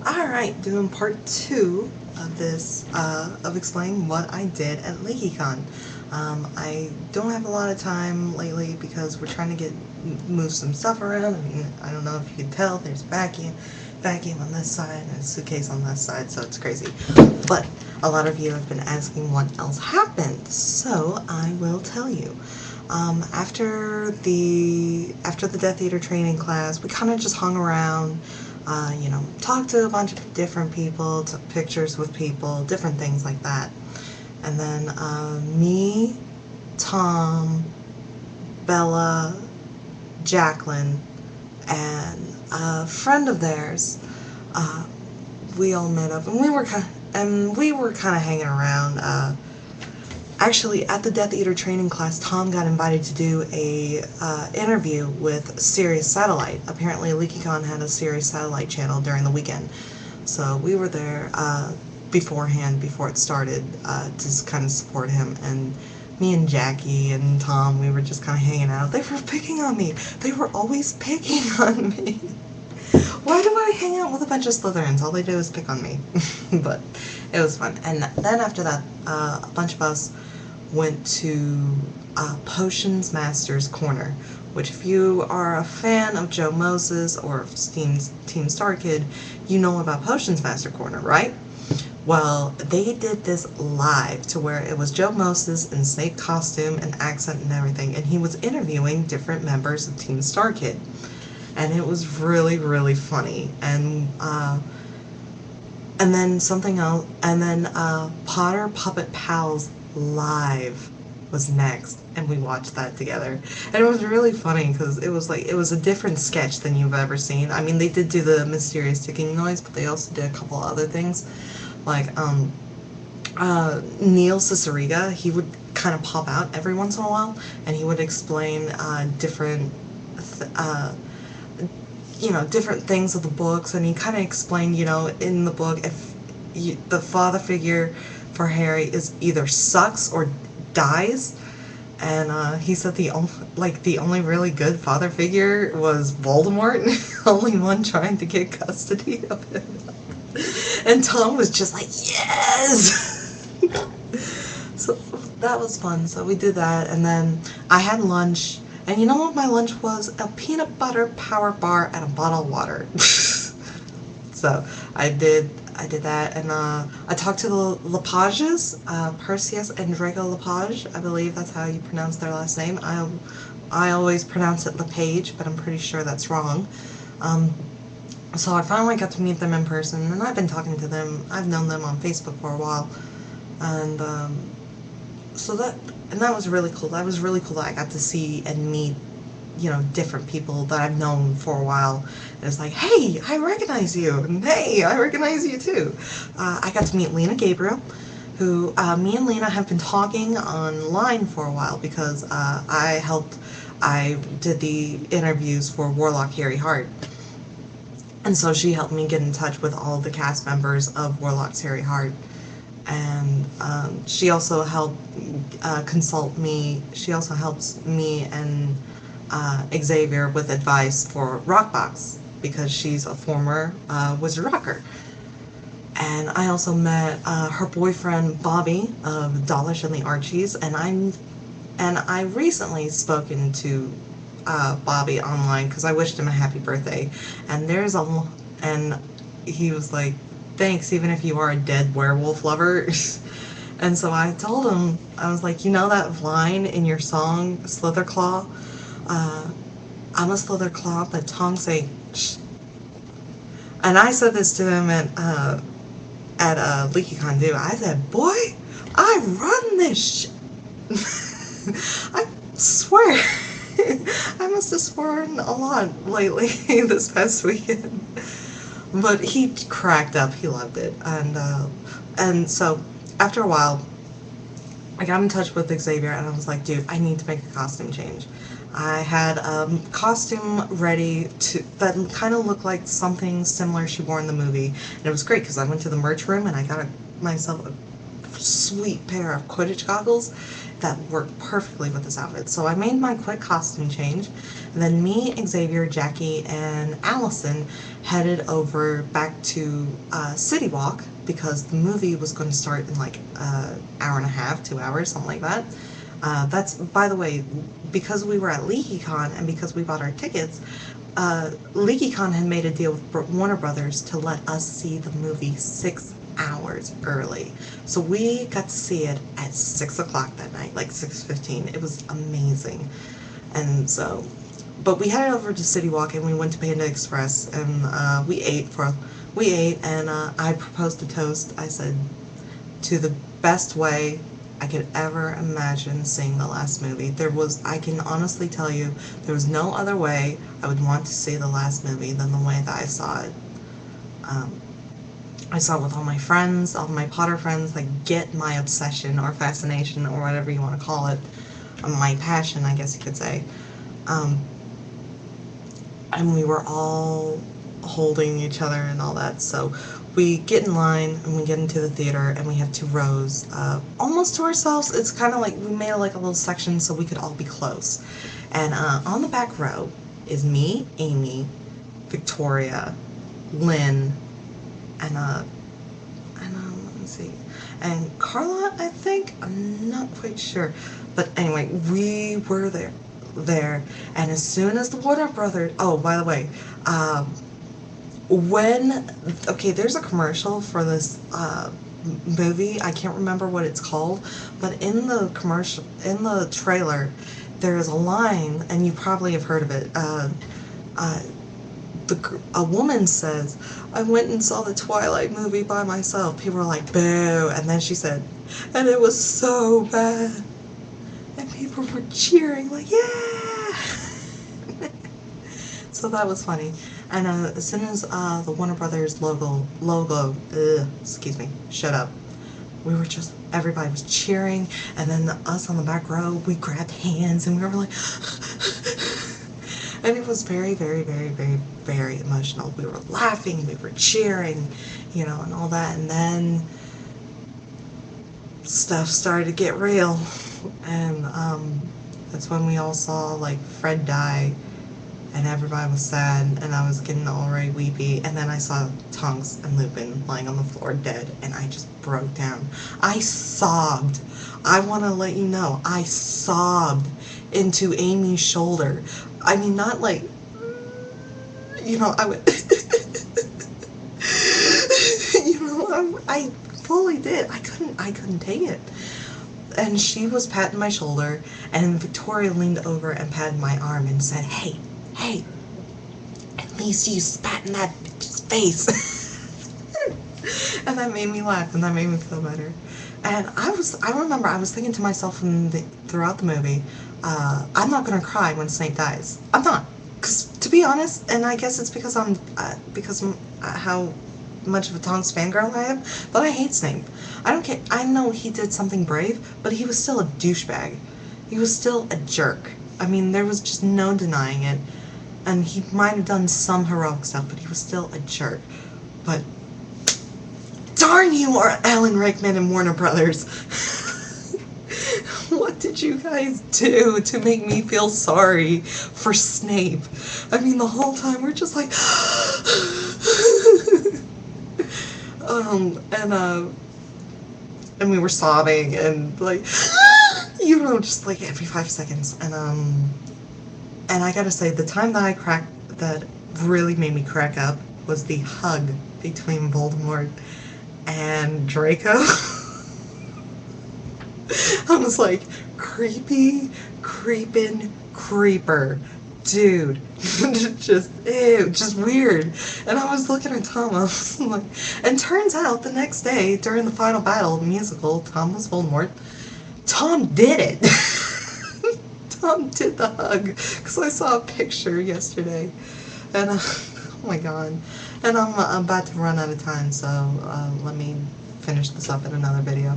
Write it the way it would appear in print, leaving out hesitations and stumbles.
Alright, doing part 2 of this, of explaining what I did at LeakyCon. I don't have a lot of time lately because we're trying to move some stuff around. I mean, I don't know if you can tell, there's vacuum on this side and a suitcase on this side, so it's crazy. But a lot of you have been asking what else happened, so I will tell you. After the Death Eater training class, we kind of just hung around, talked to a bunch of different people, took pictures with people, different things like that. And then me, Tom, Bella, Jacqueline, and a friend of theirs, we all met up, and we were kind of hanging around. Actually, at the Death Eater training class, Tom got invited to do a interview with Sirius Satellite. Apparently, LeakyCon had a Sirius Satellite channel during the weekend, so we were there beforehand, before it started, to kind of support him. And me and Jackie and Tom, we were just kind of hanging out. They were picking on me. They were always picking on me. Why do I hang out with a bunch of Slytherins? All they do is pick on me. But it was fun. And then after that, a bunch of us went to Potions Master's Corner, which, if you are a fan of Joe Moses or Team Star Kid, you know about Potions Master Corner, right? Well, they did this live to where it was Joe Moses in snake costume and accent and everything, and he was interviewing different members of Team Star Kid. And it was really, really funny. And then something else, and then Potter Puppet Pals Live was next, and we watched that together. And it was really funny because it was a different sketch than you've ever seen. I mean, they did do the mysterious ticking noise, but they also did a couple other things. Like, Neil Ciceriga, he would kind of pop out every once in a while, and he would explain different different things of the books, and he kind of explained, in the book, if the father figure for Harry is either sucks or dies, and he said the only really good father figure was Voldemort, only one trying to get custody of him. And Tom was just like, yes! So that was fun. So we did that, and then I had lunch. And you know what my lunch was? A peanut butter power bar and a bottle of water. So I did that, and I talked to the Lepages, Perseus and Draco Lepage. I believe that's how you pronounce their last name. I always pronounce it Lepage, but I'm pretty sure that's wrong. So I finally got to meet them in person, and I've been talking to them. I've known them on Facebook for a while, and that was really cool. That was really cool that I got to see and meet, different people that I've known for a while. And it's like, hey, I recognize you, and hey, I recognize you too. I got to meet Lena Gabriel, who me and Lena have been talking online for a while because I did the interviews for Warlock Harry Hart. And so she helped me get in touch with all the cast members of Warlock's Harry Hart. And she also helped consult me. She also helps me and Xavier with advice for Rockbox, because she's a former Wizard Rocker. And I also met her boyfriend Bobby of Dawlish and the Archies, and I recently spoken to Bobby online because I wished him a happy birthday, and he was like, thanks, even if you are a dead werewolf lover. And so I told him, I was like, that line in your song, Slitherclaw? I'm a Slitherclaw, but Tom say, shh. And I said this to him at LeakyCon too. I said, boy, I run this I swear. I must have sworn a lot lately, this past weekend. But he cracked up. He loved it. And so after a while, I got in touch with Xavier, and I was like, dude, I need to make a costume change. I had a costume ready that kind of looked like something similar she wore in the movie. And it was great because I went to the merch room and I got myself a sweet pair of Quidditch goggles that worked perfectly with this outfit. So I made my quick costume change, And then me, Xavier, Jackie, and Allison headed over back to City Walk because the movie was going to start in like an hour and a half, 2 hours, something like that. That's, by the way, because we were at LeakyCon and because we bought our tickets, LeakyCon had made a deal with Warner Brothers to let us see the movie 6 hours early. So we got to see it at 6 o'clock that night, like 6:15. It was amazing. And so, but we headed over to City Walk and we went to Panda Express and we ate and I proposed a toast. I said, to the best way I could ever imagine seeing the last movie. I can honestly tell you, there was no other way I would want to see the last movie than the way that I saw it. I saw it with all my friends, all my Potter friends, like, get my obsession or fascination or whatever you want to call it, my passion, I guess you could say. And we were all holding each other and all that, so we get in line and we get into the theater and we have 2 rows almost to ourselves. It's kind of like we made like a little section so we could all be close. And on the back row is me, Amy, Victoria, Lynn, and let me see, and Carla, I think. I'm not quite sure, but anyway, we were there, and as soon as the Warner Brothers, oh, by the way, there's a commercial for this movie. I can't remember what it's called, but in the commercial, in the trailer, there is a line, and you probably have heard of it. A woman says, "I went and saw the Twilight movie by myself." People were like, "Boo!" And then she said, "And it was so bad." And people were cheering, like, "Yeah!" So that was funny. And as soon as the Warner Brothers logo, excuse me, shut up. We were just, everybody was cheering, and then us on the back row, we grabbed hands, and we were like, and it was very, very, very, very, very emotional. We were laughing, we were cheering, you know, and all that, and then stuff started to get real, and that's when we all saw, like, Fred die, and everybody was sad, and I was getting already weepy, and then I saw Tonks and Lupin lying on the floor dead, and I just broke down. I sobbed. I want to let you know, I sobbed into Amy's shoulder. I mean, not like, you know, I would, you know, I fully did. I couldn't take it. And she was patting my shoulder, and Victoria leaned over and patted my arm and said, "Hey, hey, at least you spat in that bitch's face." And that made me laugh, and that made me feel better. And I remember I was thinking to myself throughout the movie, I'm not gonna cry when Snape dies. I'm not, because to be honest, and I guess it's because how much of a Tonks fangirl I am, but I hate Snape. I don't care. I know he did something brave, but he was still a douchebag. He was still a jerk. I mean, there was just no denying it. And he might have done some heroic stuff, but he was still a jerk. But darn you, Alan Rickman and Warner Brothers. What did you guys do to make me feel sorry for Snape? I mean, the whole time we're just like, and we were sobbing and like, you know, just like every 5 seconds. And I gotta say, the time that really made me crack up was the hug between Voldemort and Draco. I was like, creepy, creepin', creeper. Dude, just weird. And I was looking at Tom, I was like, and turns out the next day, during the final battle of the musical, Tom was Voldemort. Tom did it! Tom did the hug, because I saw a picture yesterday. And, oh my god. And I'm about to run out of time, so let me finish this up in another video.